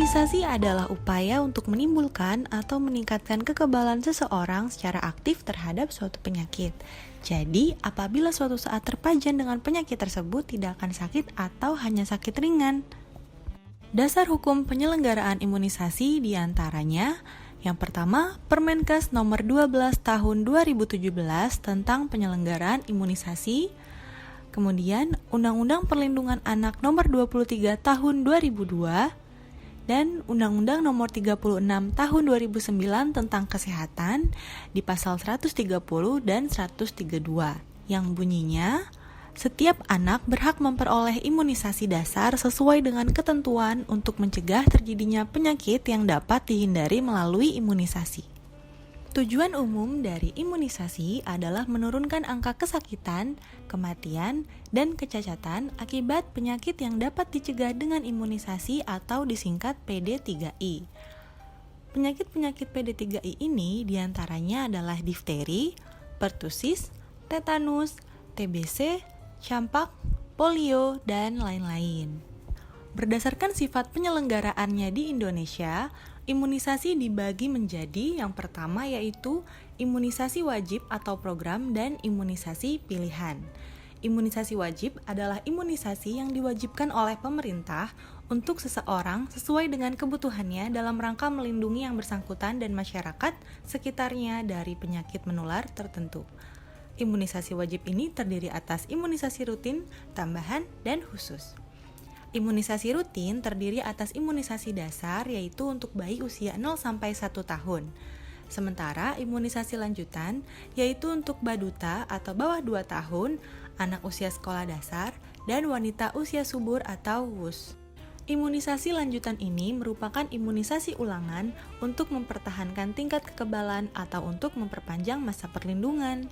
Imunisasi adalah upaya untuk menimbulkan atau meningkatkan kekebalan seseorang secara aktif terhadap suatu penyakit. Jadi, apabila suatu saat terpajan dengan penyakit tersebut tidak akan sakit atau hanya sakit ringan. Dasar hukum penyelenggaraan imunisasi diantaranya: yang pertama, Permenkes nomor 12 tahun 2017 tentang penyelenggaraan imunisasi. Kemudian, Undang-Undang Perlindungan Anak nomor 23 tahun 2002 dan Undang-Undang nomor 36 tahun 2009 tentang kesehatan di pasal 130 dan 132 yang bunyinya, setiap anak berhak memperoleh imunisasi dasar sesuai dengan ketentuan untuk mencegah terjadinya penyakit yang dapat dihindari melalui imunisasi. Tujuan umum dari imunisasi adalah menurunkan angka kesakitan, kematian, dan kecacatan akibat penyakit yang dapat dicegah dengan imunisasi atau disingkat PD3I. Penyakit-penyakit PD3I ini diantaranya adalah difteri, pertusis, tetanus, TBC, campak, polio, dan lain-lain. Berdasarkan sifat penyelenggaraannya di Indonesia, imunisasi dibagi menjadi yang pertama yaitu imunisasi wajib atau program dan imunisasi pilihan. Imunisasi wajib adalah imunisasi yang diwajibkan oleh pemerintah untuk seseorang sesuai dengan kebutuhannya dalam rangka melindungi yang bersangkutan dan masyarakat sekitarnya dari penyakit menular tertentu. Imunisasi wajib ini terdiri atas imunisasi rutin, tambahan, dan khusus. Imunisasi rutin terdiri atas imunisasi dasar yaitu untuk bayi usia 0-1 tahun. Sementara imunisasi lanjutan yaitu untuk baduta atau bawah 2 tahun, anak usia sekolah dasar, dan wanita usia subur atau WUS. Imunisasi lanjutan ini merupakan imunisasi ulangan untuk mempertahankan tingkat kekebalan atau untuk memperpanjang masa perlindungan.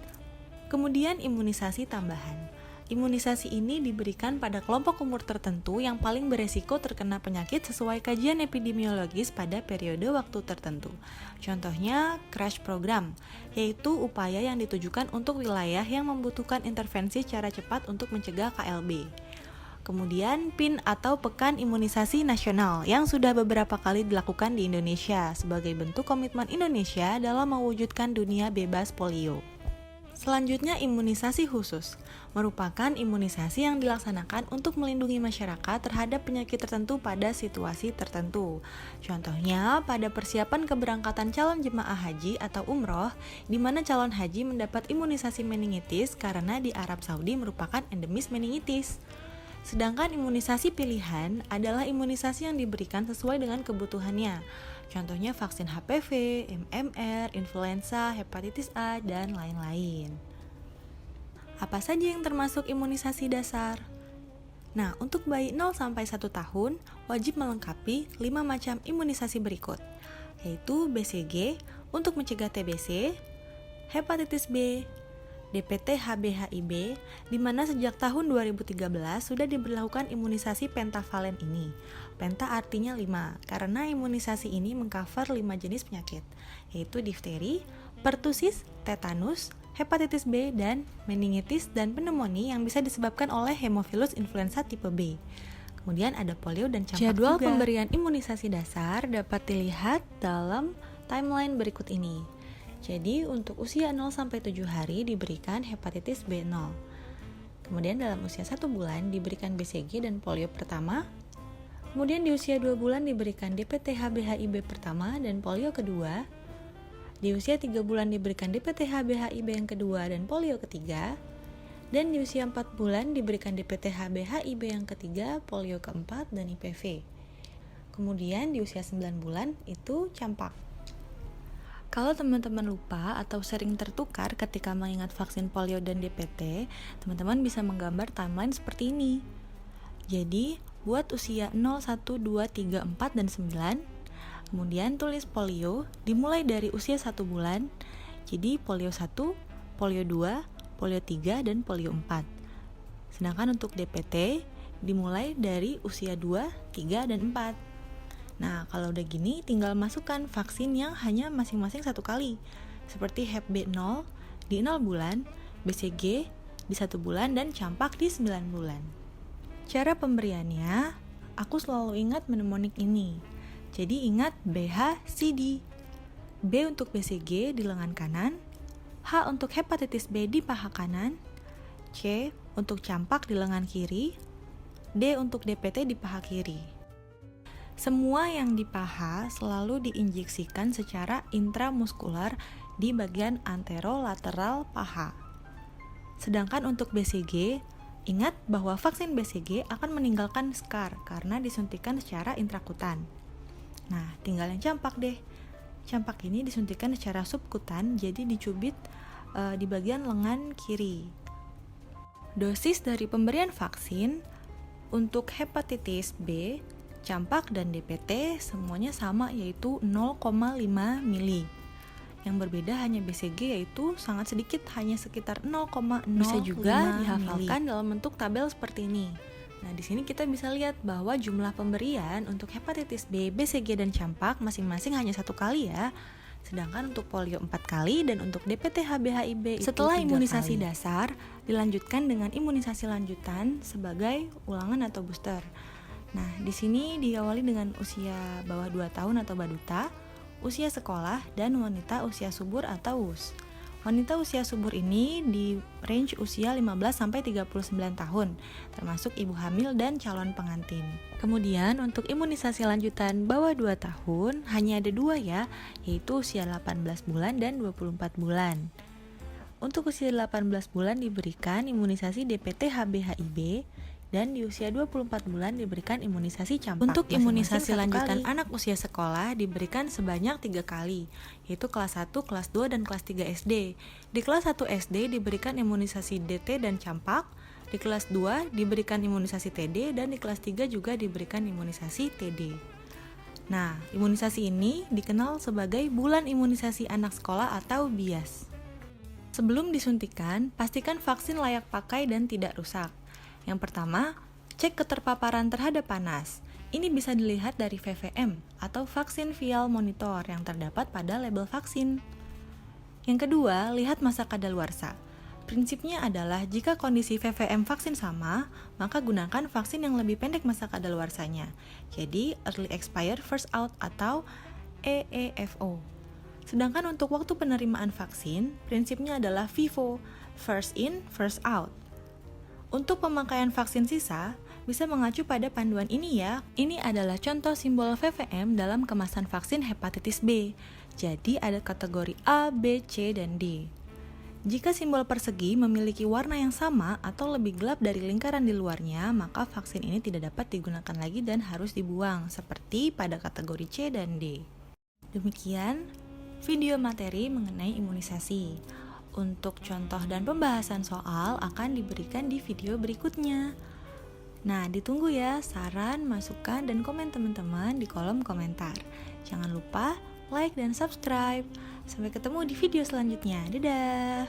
Kemudian imunisasi tambahan. Imunisasi ini diberikan pada kelompok umur tertentu yang paling beresiko terkena penyakit sesuai kajian epidemiologis pada periode waktu tertentu. Contohnya, crash program, yaitu upaya yang ditujukan untuk wilayah yang membutuhkan intervensi secara cepat untuk mencegah KLB. Kemudian, PIN atau Pekan Imunisasi Nasional yang sudah beberapa kali dilakukan di Indonesia sebagai bentuk komitmen Indonesia dalam mewujudkan dunia bebas polio. Selanjutnya, imunisasi khusus merupakan imunisasi yang dilaksanakan untuk melindungi masyarakat terhadap penyakit tertentu pada situasi tertentu. Contohnya, pada persiapan keberangkatan calon jemaah haji atau umroh, di mana calon haji mendapat imunisasi meningitis karena di Arab Saudi merupakan endemis meningitis. Sedangkan imunisasi pilihan adalah imunisasi yang diberikan sesuai dengan kebutuhannya. Contohnya vaksin HPV, MMR, influenza, hepatitis A, dan lain-lain. Apa saja yang termasuk imunisasi dasar? Nah, untuk bayi 0-1 tahun wajib melengkapi 5 macam imunisasi berikut, yaitu BCG untuk mencegah TBC, hepatitis B, DPT HB-HIB, di mana sejak tahun 2013 sudah diberlakukan imunisasi pentavalen ini. Penta artinya 5, karena imunisasi ini mengcover 5 jenis penyakit, yaitu difteri, pertusis, tetanus, hepatitis B, dan meningitis dan pneumonia yang bisa disebabkan oleh Haemophilus influenza tipe B. Kemudian ada polio dan campak. Jadwal pemberian imunisasi dasar dapat dilihat dalam timeline berikut ini. Jadi untuk usia 0-7 hari diberikan hepatitis B0. Kemudian dalam usia 1 bulan diberikan BCG dan polio pertama. Kemudian di usia 2 bulan diberikan DPT HB-HIB pertama dan polio kedua. Di usia 3 bulan diberikan DPT HB-HIB yang kedua dan polio ketiga. Dan di usia 4 bulan diberikan DPT HB-HIB yang ketiga, polio keempat, dan IPV. Kemudian di usia 9 bulan itu campak. Kalau teman-teman lupa atau sering tertukar ketika mengingat vaksin polio dan DPT, teman-teman bisa menggambar timeline seperti ini. Jadi, buat usia 0, 1, 2, 3, 4, dan 9, kemudian tulis polio dimulai dari usia 1 bulan, jadi polio 1, polio 2, polio 3, dan polio 4. Sedangkan untuk DPT dimulai dari usia 2, 3, dan 4. Nah, kalau udah gini tinggal masukkan vaksin yang hanya masing-masing 1 kali, seperti Hep B0 di 0 bulan, BCG di 1 bulan, dan campak di 9 bulan. Cara pemberiannya, aku selalu ingat mnemonik ini. Jadi ingat BHCD. B untuk BCG di lengan kanan, H untuk hepatitis B di paha kanan, C untuk campak di lengan kiri, D untuk DPT di paha kiri. Semua yang di paha selalu diinjeksikan secara intramuskular di bagian anterolateral paha. Sedangkan untuk BCG, ingat bahwa vaksin BCG akan meninggalkan skar karena disuntikan secara intrakutan. Nah, tinggal yang campak deh. Campak ini disuntikan secara subkutan, jadi dicubit di bagian lengan kiri. Dosis dari pemberian vaksin untuk hepatitis B, campak, dan DPT semuanya sama, yaitu 0,5 mili. Yang berbeda hanya BCG, yaitu sangat sedikit, hanya sekitar 0,05 mili. Bisa juga dihafalkan dalam bentuk tabel seperti ini. Nah, di sini kita bisa lihat bahwa jumlah pemberian untuk hepatitis B, BCG, dan campak masing-masing hanya 1 kali ya. Sedangkan untuk polio 4 kali dan untuk DPT HB-HIB itu 3 kali. Setelah imunisasi dasar, dilanjutkan dengan imunisasi lanjutan sebagai ulangan atau booster. Nah, di sini diawali dengan usia bawah 2 tahun atau baduta, usia sekolah, dan wanita usia subur atau WUS. Wanita usia subur ini di range usia 15-39 tahun, termasuk ibu hamil dan calon pengantin. Kemudian untuk imunisasi lanjutan bawah 2 tahun hanya ada 2 ya, yaitu usia 18 bulan dan 24 bulan. Untuk usia 18 bulan diberikan imunisasi DPT HB-HIB, dan di usia 24 bulan diberikan imunisasi campak. Untuk imunisasi lanjutan anak usia sekolah diberikan sebanyak 3 kali, yaitu kelas 1, kelas 2, dan kelas 3 SD. Di kelas 1 SD diberikan imunisasi DT dan campak, di kelas 2 diberikan imunisasi TD, dan di kelas 3 juga diberikan imunisasi TD. Nah, imunisasi ini dikenal sebagai bulan imunisasi anak sekolah atau BIAS. Sebelum disuntikan, pastikan vaksin layak pakai dan tidak rusak. Yang pertama, cek keterpaparan terhadap panas. Ini bisa dilihat dari VVM atau Vaksin Vial Monitor yang terdapat pada label vaksin. Yang kedua, lihat masa kadaluarsa. Prinsipnya adalah jika kondisi VVM vaksin sama, maka gunakan vaksin yang lebih pendek masa kadaluarsanya. Jadi, Early Expire First Out atau EEFO. Sedangkan untuk waktu penerimaan vaksin, prinsipnya adalah FIFO, First In, First Out. Untuk pemakaian vaksin sisa, bisa mengacu pada panduan ini ya. Ini adalah contoh simbol VVM dalam kemasan vaksin hepatitis B. Jadi ada kategori A, B, C, dan D. Jika simbol persegi memiliki warna yang sama atau lebih gelap dari lingkaran di luarnya, maka vaksin ini tidak dapat digunakan lagi dan harus dibuang, seperti pada kategori C dan D. Demikian video materi mengenai imunisasi. Untuk contoh dan pembahasan soal akan diberikan di video berikutnya. Nah, ditunggu ya saran, masukan, dan komen teman-teman di kolom komentar. Jangan lupa like dan subscribe. Sampai ketemu di video selanjutnya. Dadah!